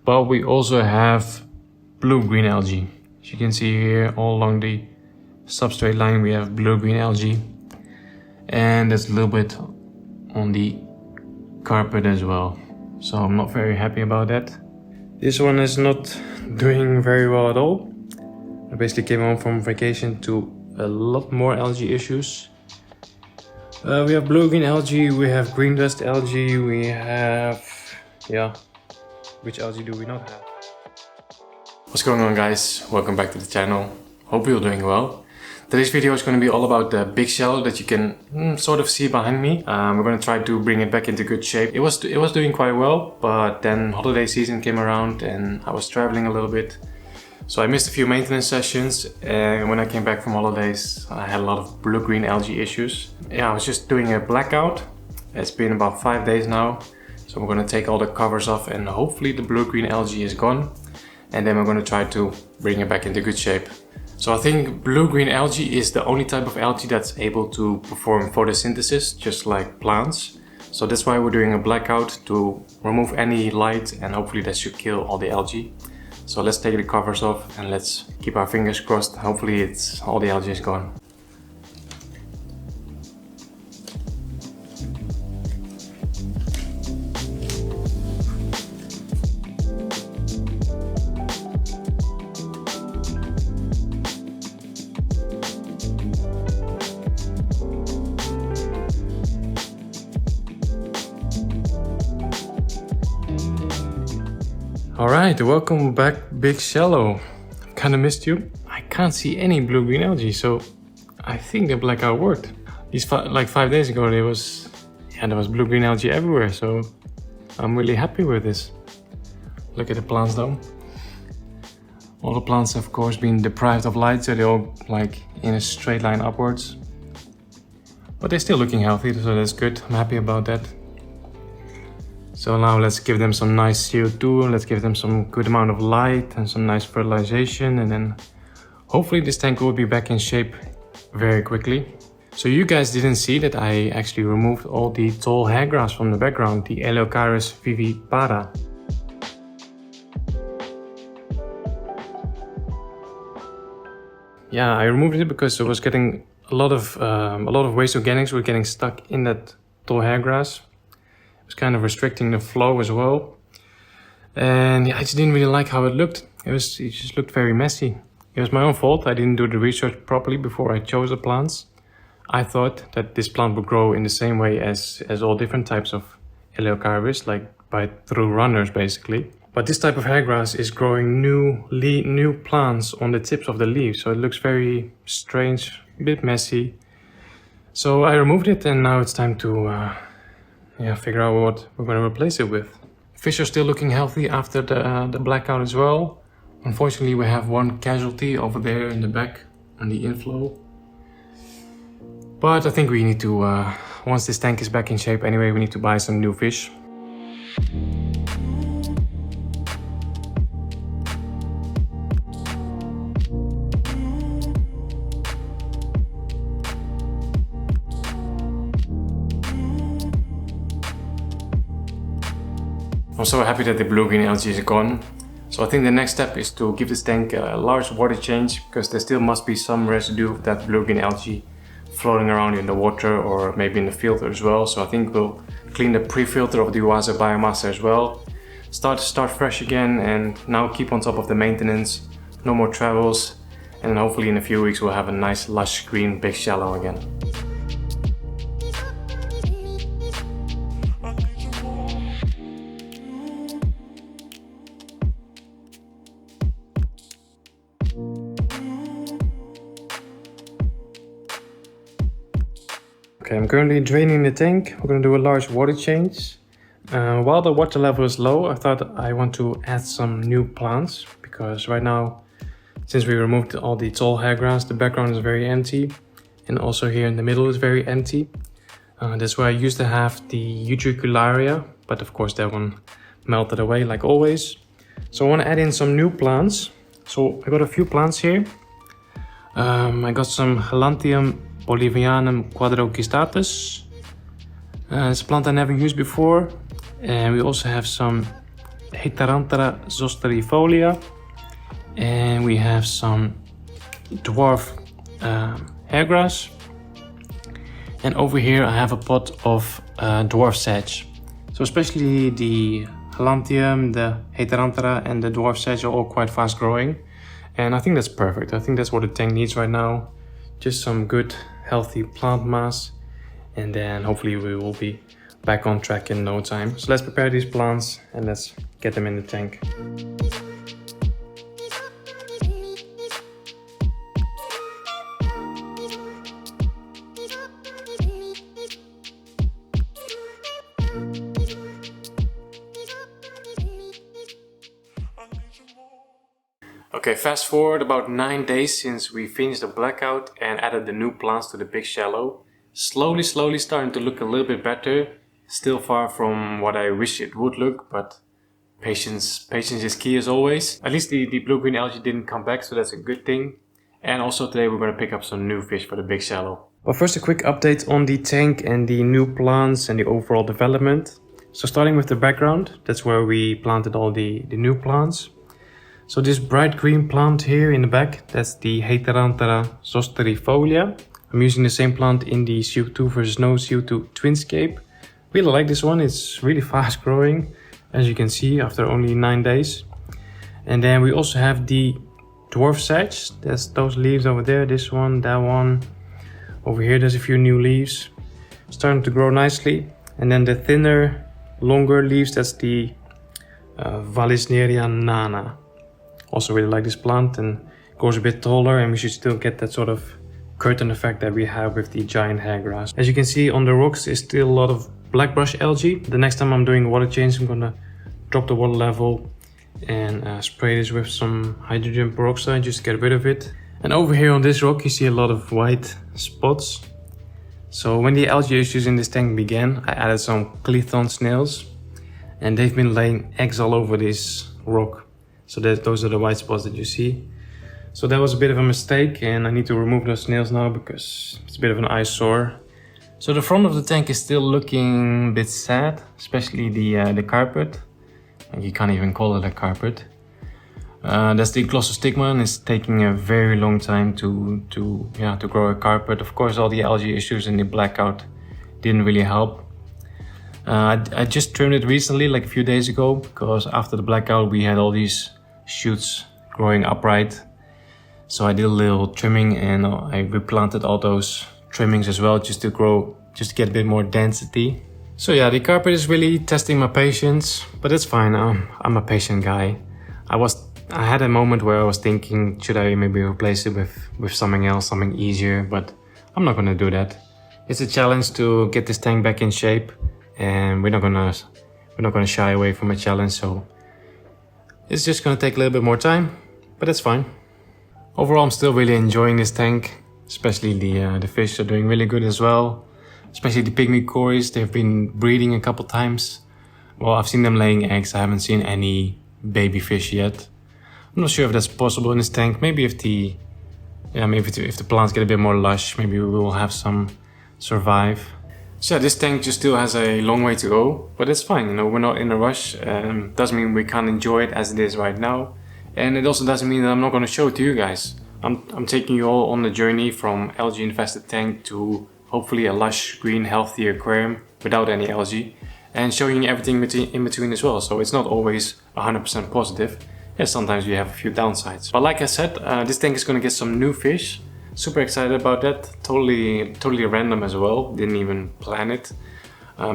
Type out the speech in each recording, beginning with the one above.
But we also have blue green algae. As you can see here, all along the substrate line we have blue green algae, and there's a little bit on the carpet as well. So I'm not very happy about that. This one is not doing very well at all. I basically came home from vacation to a lot more algae issues. We have blue green algae, we have green dust algae, we have, which algae do we not have? What's going on, guys? Welcome back to the channel. Hope you're doing well. Today's video is going to be all about the big shallow that you can sort of see behind me. We're going to try to bring it back into good shape. It was doing quite well, but then holiday season came around and I was traveling a little bit. So I missed a few maintenance sessions, and when I came back from holidays I had a lot of blue-green algae issues. I was just doing a blackout. It's been about 5 days now. So we're going to take all the covers off and hopefully the blue-green algae is gone. And then we're going to try to bring it back into good shape. So I think blue-green algae is the only type of algae that's able to perform photosynthesis, just like plants. So that's why we're doing a blackout, to remove any light, and hopefully that should kill all the algae. So let's take the covers off and let's keep our fingers crossed. Hopefully all the algae is gone. Alright, welcome back, Big Shallow. Kinda missed you. I can't see any blue-green algae, so I think the blackout worked. Like 5 days ago there was blue-green algae everywhere, so I'm really happy with this. Look at the plants though. All the plants have of course been deprived of light, so they're all like in a straight line upwards. But they're still looking healthy, so that's good. I'm happy about that. So now let's give them some nice CO2, let's give them some good amount of light and some nice fertilization, and then hopefully this tank will be back in shape very quickly. So you guys didn't see that I actually removed all the tall hair grass from the background, the AQUARIUM vivipara. Yeah, I removed it because it was getting a lot of waste organics were getting stuck in that tall hair grass. It was kind of restricting the flow as well, and I just didn't really like how it looked. It just looked very messy. It was my own fault. I didn't do the research properly before I chose the plants. I thought that this plant would grow in the same way as all different types of AQUARIUM, like through runners basically. But this type of hair grass is growing new plants on the tips of the leaves, so it looks very strange, a bit messy. So I removed it, and now it's time to figure out what we're going to replace it with. Fish are still looking healthy after the blackout as well. Unfortunately, we have one casualty over there in the back on the inflow. But I think we need to, once this tank is back in shape anyway, we need to buy some new fish. I'm so happy that the blue-green algae is gone. So I think the next step is to give this tank a large water change, because there still must be some residue of that blue-green algae floating around in the water, or maybe in the filter as well. So I think we'll clean the pre-filter of the Uasa biomass as well. Start fresh again, and now keep on top of the maintenance. No more travels, and then hopefully in a few weeks we'll have a nice lush green big shallow again. Okay, I'm currently draining the tank. We're going to do a large water change. While the water level is low, I thought I want to add some new plants, because right now, since we removed all the tall hair grass, the background is very empty, and also here in the middle is very empty. That's where I used to have the Utricularia, but of course that one melted away like always. So I want to add in some new plants. So I got a few plants here. I got some Galantium Bolivianum quadrocystatus. It's a plant I never used before. And we also have some Heterantera zosterifolia, and we have some dwarf hairgrass, and over here I have a pot of dwarf sedge. So especially the Halantium, the Heterantera and the dwarf sedge are all quite fast growing, and I think that's perfect. I think that's what the tank needs right now. Just some good healthy plant mass, and then hopefully we will be back on track in no time. So let's prepare these plants and let's get them in the tank. Okay, fast forward about 9 days since we finished the blackout and added the new plants to the big shallow. Slowly starting to look a little bit better. Still far from what I wish it would look, but patience is key as always. At least the blue green algae didn't come back, so that's a good thing. And also today we're going to pick up some new fish for the big shallow. But first a quick update on the tank and the new plants and the overall development. So starting with the background, that's where we planted all the new plants. So this bright green plant here in the back, that's the Heterantera zosterifolia. I'm using the same plant in the CO2 versus no CO2 twinscape. Really like this one, it's really fast growing, as you can see after only 9 days. And then we also have the dwarf sedge, that's those leaves over there, this one, that one. Over here there's a few new leaves, starting to grow nicely. And then the thinner, longer leaves, that's the Vallisneria nana. Also really like this plant, and goes a bit taller, and we should still get that sort of curtain effect that we have with the giant hairgrass. As you can see on the rocks is still a lot of black brush algae. The next time I'm doing water change, I'm gonna drop the water level and spray this with some hydrogen peroxide just to get rid of it. And over here on this rock you see a lot of white spots. So when the algae issues in this tank began, I added some Clethon snails, and they've been laying eggs all over this rock. So those are the white spots that you see. So that was a bit of a mistake, and I need to remove those snails now because it's a bit of an eyesore. So the front of the tank is still looking a bit sad, especially the carpet. And you can't even call it a carpet. That's the Glossostigma, and it's taking a very long time to grow a carpet. Of course, all the algae issues and the blackout didn't really help. I just trimmed it recently, like a few days ago, because after the blackout we had all these shoots growing upright. So I did a little trimming, and I replanted all those trimmings as well, just to get a bit more density. So yeah, the carpet is really testing my patience, but it's fine. I'm a patient guy. I had a moment where I was thinking, should I maybe replace it with something else, something easier, but I'm not gonna do that. It's a challenge to get this tank back in shape, and we're not gonna shy away from a challenge, so it's just gonna take a little bit more time, but it's fine. Overall, I'm still really enjoying this tank, especially the fish are doing really good as well. Especially the pygmy cories, they've been breeding a couple times. Well, I've seen them laying eggs, I haven't seen any baby fish yet. I'm not sure if that's possible in this tank. Maybe if the plants get a bit more lush, maybe we will have some survive. So yeah, this tank just still has a long way to go, but it's fine, you know, we're not in a rush. Doesn't mean we can't enjoy it as it is right now. And it also doesn't mean that I'm not going to show it to you guys. I'm taking you all on the journey from algae infested tank to hopefully a lush, green, healthy aquarium without any algae, and showing you everything in between as well. So it's not always 100% positive. Yeah, sometimes you have a few downsides. But like I said, this tank is going to get some new fish. Super excited about that. Totally random as well. Didn't even plan it.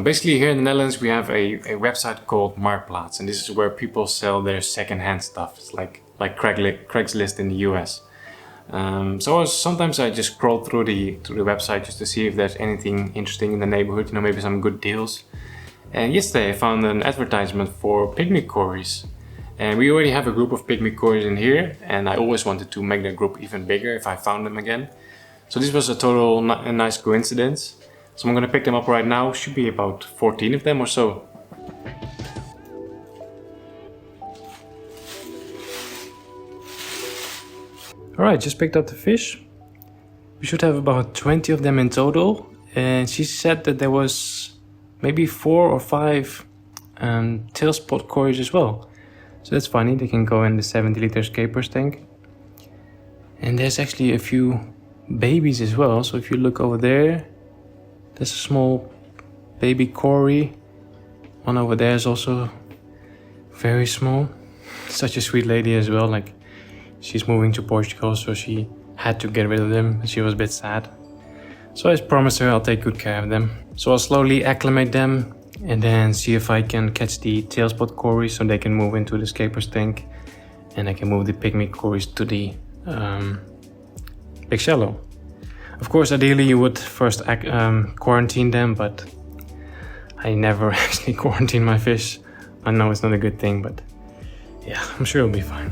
Basically here in the Netherlands we have a website called Marktplaats, and this is where people sell their second-hand stuff. It's like Craigslist in the US. So sometimes I just scroll through the website just to see if there's anything interesting in the neighborhood, you know, maybe some good deals. And yesterday I found an advertisement for pygmy cories. And we already have a group of pygmy cories in here, and I always wanted to make that group even bigger if I found them again. So this was a nice coincidence. So I'm gonna pick them up right now. Should be about 14 of them or so. Alright, just picked up the fish. We should have about 20 of them in total. And she said that there was maybe 4 or 5 tail spot cories as well. So that's funny, they can go in the 70-liter scapers tank. And there's actually a few babies as well. So if you look over there, there's a small baby cory. One over there is also very small. Such a sweet lady as well. Like, she's moving to Portugal, so she had to get rid of them. She was a bit sad. So I promised her I'll take good care of them. So I'll slowly acclimate them and then see if I can catch the tail spot cories so they can move into the scapers tank, and I can move the pygmy cories to the big shallow. Of course, ideally you would first quarantine them, but I never actually quarantine my fish. I know it's not a good thing, but yeah, I'm sure it'll be fine.